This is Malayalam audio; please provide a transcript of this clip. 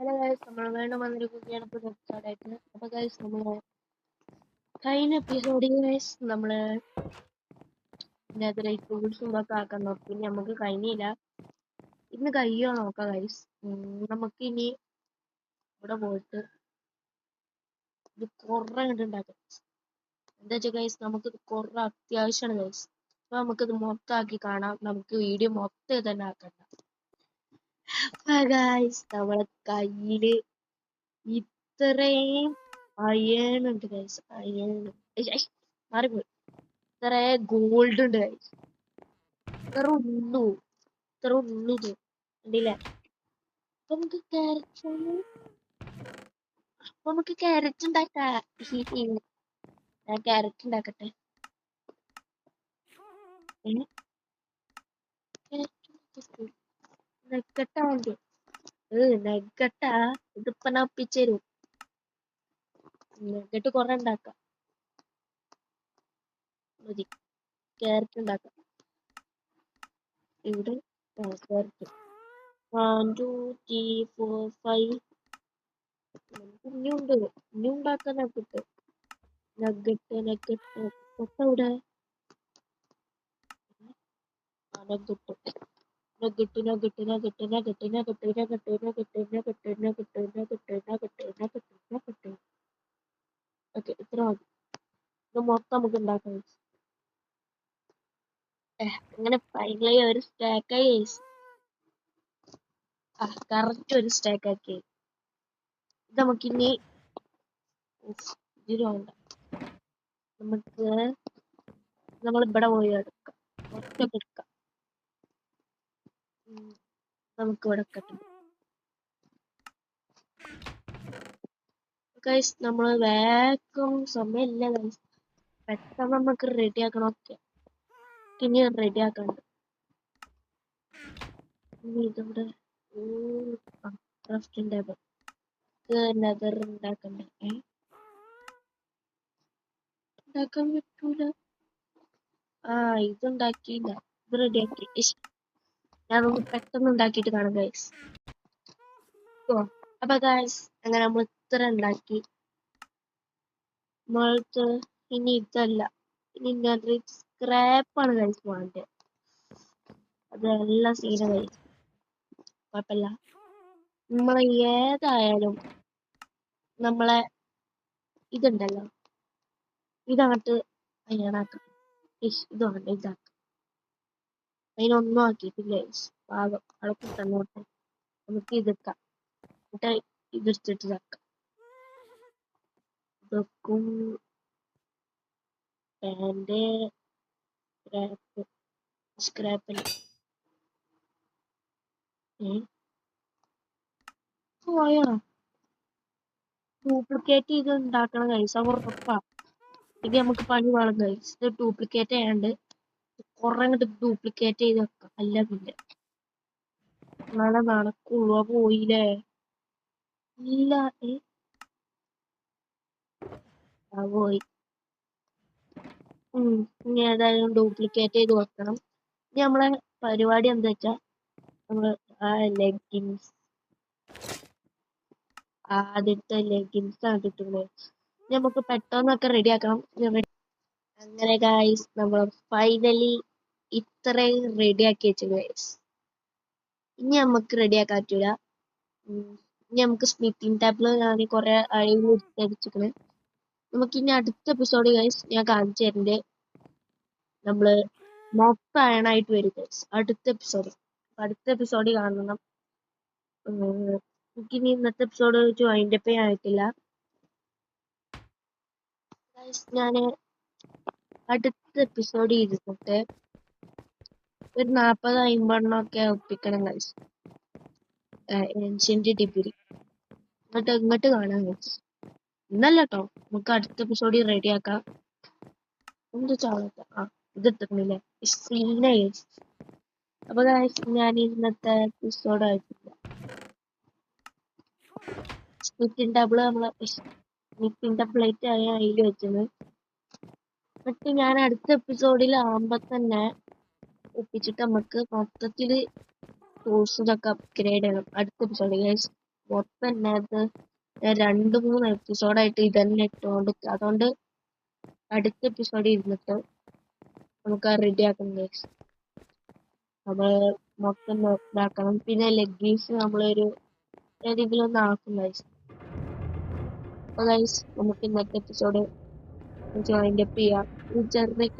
ഹലോ ഗൈസ്, നമ്മൾ വീണ്ടും വന്നിരിക്കുകയാണ് പുതിയ എപ്പിസോഡായിട്ട്. അപ്പൊ ഗൈസ്, കഴിഞ്ഞ എപ്പിസോഡിൽ ഗൈസ് നമ്മള് ഇതിനകത്ത് ഫ്രൂട്ട്സും ഒക്കെ ആക്കാൻ നോക്കി. പിന്നെ നമുക്ക് കഴിഞ്ഞില്ല. ഇന്ന് കഴിയോ നോക്കാം ഗൈസ്. നമുക്ക് ഇനി ഇവിടെ പോയിട്ട് ഇത് കുറെ ഉണ്ടാക്കാം. എന്താ വെച്ചാൽ ഗൈസ്, നമുക്ക് കുറെ അത്യാവശ്യമാണ് ഗൈസ്. അപ്പൊ നമുക്കിത് മൊത്തമാക്കി കാണാം. നമുക്ക് വീഡിയോ മൊത്തം തന്നെ ആക്കണ്ട. അപ്പൊ ഗൈസ്, നമ്മളെ കയ്യില് ഇത്രയും അയേണുണ്ട് ഗൈസ്. മാറിപ്പോയി. ഇത്ര ഗോൾഡ് ഉണ്ട് ഗൈസ്. ഇത്ര ഉള്ളൂ ഇത് കണ്ടില്ലേ? അപ്പൊ നമുക്ക് ക്യാരറ്റ് ഉണ്ടാക്കാം. ഞാൻ ക്യാരറ്റ് ഉണ്ടാക്കട്ടെ. നെഗട്ടാ വേണ്ടി നെഗട്ടാ ഇതിപ്പോ ഞാൻ ഒപ്പിച്ചേരും. നെഗട്ട് കൊറേ ഉണ്ടാക്കാം. മതി, ക്യാരറ്റ് ഉണ്ടാക്കാം. ഇവിടെ ക്യാരറ്റ് 1 2 3 4 5 ഇനിയുണ്ട്. ഇനി ഉണ്ടാക്കാൻ നെഗട്ട് നെഗട്ട് നെഗട്ട് ഇവിടെ നെഗട്ട് നെഗട്ട് നെഗട്ട് നെഗട്ട് നെഗട്ട് നെഗട്ട് നെഗട്ട് നെഗട്ട് നെഗട്ട് നെഗട്ട് നെഗട്ട് നെഗട്ട് നെഗട്ട് നെഗട്ട്. ഓക്കെ, ഇത്ര മതി. ഇത് മൊത്തം നമുക്ക് ഉണ്ടാക്കാം. അങ്ങനെ ഫൈനലി ഒരു സ്റ്റാക്കായി. കറക്റ്റ് ഒരു സ്റ്റാക്കാക്കി. ഇത് നമുക്കിനി ഇതിലുണ്ട്. നമുക്ക് നമ്മൾ ഇവിടെ പോയി എടുക്കാം. ഒറ്റ എടുക്കാം. നമുക്ക് ഇവിടെ കിട്ടും ഗൈസ്. നമ്മള് വേഗം സമയമില്ല ഗൈസ്. പെട്ടെന്ന് നമുക്ക് റെഡി ആക്കണം. ഒക്കെ ഇനി റെഡി ആക്കണ്ട്. ഇനി ഇതിവിടെ ക്രാഫ്റ്റിംഗ് ടേബിൾ നെതർ ഉണ്ടാക്കണ്ടേ? ഉണ്ടാക്കാൻ പറ്റൂല. ഇതുണ്ടാക്കിയില്ല. ഇത് റെഡിയാക്കി. ഞാനൊന്ന് പെട്ടെന്ന് ഉണ്ടാക്കിയിട്ട് കാണാം ഗൈസ്. അപ്പൊ ഗൈസ്, അങ്ങനെ നമ്മൾ ഇത്ര ഉണ്ടാക്കി. നമ്മൾക്ക് ഇനി ഇതല്ല, ഇനി സ്ക്രാപ്പാണ് ഗൈസ് വേണ്ടത്. അതെല്ലാം സീന ഗൈസ്. കുഴപ്പമില്ല. നമ്മളെ ഏതായാലും നമ്മളെ ഇതുണ്ടല്ലോ, ഇതങ്ങോട്ട് അയ്യാണാക്കാം. ഇത് വേണ്ട, ഇതാക്കാം. അതിനൊന്നും ആക്കിയിട്ടില്ല ഗൈസ്. പാകം അവിടെ തന്നോട്ടെ. നമുക്ക് ഇതെക്കാം. എന്നിട്ട് ഇതെടുത്തിട്ട് ഇതാക്കാം. ഇതൊക്കും എന്റെ സ്ക്രാപ്പിൽ പോയോ? ഡ്യൂപ്ലിക്കേറ്റ് ചെയ്ത് ഉണ്ടാക്കണം ഗൈസ്. അത് ഉറപ്പാ. ഇത് നമുക്ക് പണി വേണം ഗൈസ്. ഇത് ഡ്യൂപ്ലിക്കേറ്റ് ചെയ്യാണ്ട് കുറെ അങ്ങോട്ട് ഡ്യൂപ്ലിക്കേറ്റ് ചെയ്ത് വെക്കാം. അല്ല പിന്നെ നാളെ നടക്കുള്ളൂ. പോയില്ലേ? ഇല്ല. പോയി. ഇനി ഏതായാലും ഡ്യൂപ്ലിക്കേറ്റ് ചെയ്ത് വെക്കണം. ഇനി നമ്മളെ പരിപാടി എന്താ വെച്ചാ, നമ്മള് ലെഗിൻസ് ആദ്യത്തെ ലെഗിൻസ് കണ്ടിട്ടുള്ളത് നമുക്ക് പെട്ടെന്നൊക്കെ റെഡി ആക്കണം. അങ്ങനെ ഗൈസ്, നമ്മൾ ഫൈനലി ഇത്രയും റെഡി ആക്കി വെച്ചു ഗൈസ്. ഇനി നമുക്ക് റെഡി ആക്കാൻ പറ്റൂല. ഇനി നമുക്ക് സ്മിത്തിങ് ടേബിള് ഞാൻ കുറെ അടിച്ചിരിക്കണേ. നമുക്ക് ഇനി അടുത്ത എപ്പിസോഡ് ഗൈസ് ഞാൻ കാണിച്ചു തരണ്ട്. നമ്മള് മൊത്തം അയണായിട്ട് വരും ഗൈസ് അടുത്ത എപ്പിസോഡ് കാണണം. എനിക്കിനി ഇന്നത്തെ എപ്പിസോഡ് വൈൻഡ് അപ്പ് ആയിട്ടില്ല ഗൈസ്. ഞാന് അടുത്ത എപ്പിസോഡ് ഇരുന്നിട്ട് ഒരു 40-50 ഒക്കെ ഒപ്പിക്കണം ഗൈസ്. ഏൻഷ്യന്റ് ഡിഗ്രി എന്നിട്ട് ഇങ്ങോട്ട് കാണാൻ ഗൈസ്. ഇന്നല്ല കേട്ടോ, നമുക്ക് അടുത്ത എപ്പിസോഡ് റെഡി ആക്കാം. എന്ത് ചാവത്ത ഇതിട്ടിരുന്നില്ലേ സീന ഗൈസ്. അപ്പൊ ഗൈസ്, ഞാൻ ഇന്നത്തെ എപ്പിസോഡ് ആയിട്ടില്ല. സ്മിത്തിങ് ടേബിള് നമ്മളെ സ്മിത്തിങ് ടേബിളായിട്ട് അതിൽ വെച്ചത്. എന്നിട്ട് ഞാൻ അടുത്ത എപ്പിസോഡിൽ ആകുമ്പോ തന്നെ ഒപ്പിച്ചിട്ട് നമുക്ക് മൊത്തത്തില് ടൂൾസ് ഇതൊക്കെ അപ്ഗ്രേഡ് ചെയ്യണം അടുത്ത എപ്പിസോഡ് ഗൈസ്. മൊത്തം ഇതിനകത്ത് 2-3 എപ്പിസോഡായിട്ട് ഇതന്നെ ഇട്ടോണ്ട് അതുകൊണ്ട് അടുത്ത എപ്പിസോഡ് ഇരുന്നിട്ട് നമുക്ക് റെഡിയാക്കണം ഗൈസ്. നമ്മൾ മൊത്തം ഇതാക്കണം. പിന്നെ ലെഗീസ് നമ്മളൊരു ഏതെങ്കിലും ഒന്ന് ആക്കും ഗൈസ്. അപ്പോൾ ഗൈസ് നമുക്ക് ഇന്നത്തെ എപ്പിസോഡ് ജോയിൻ അപ്പ് ചെയ്യാം. ഈ ചെറുതൊക്കെ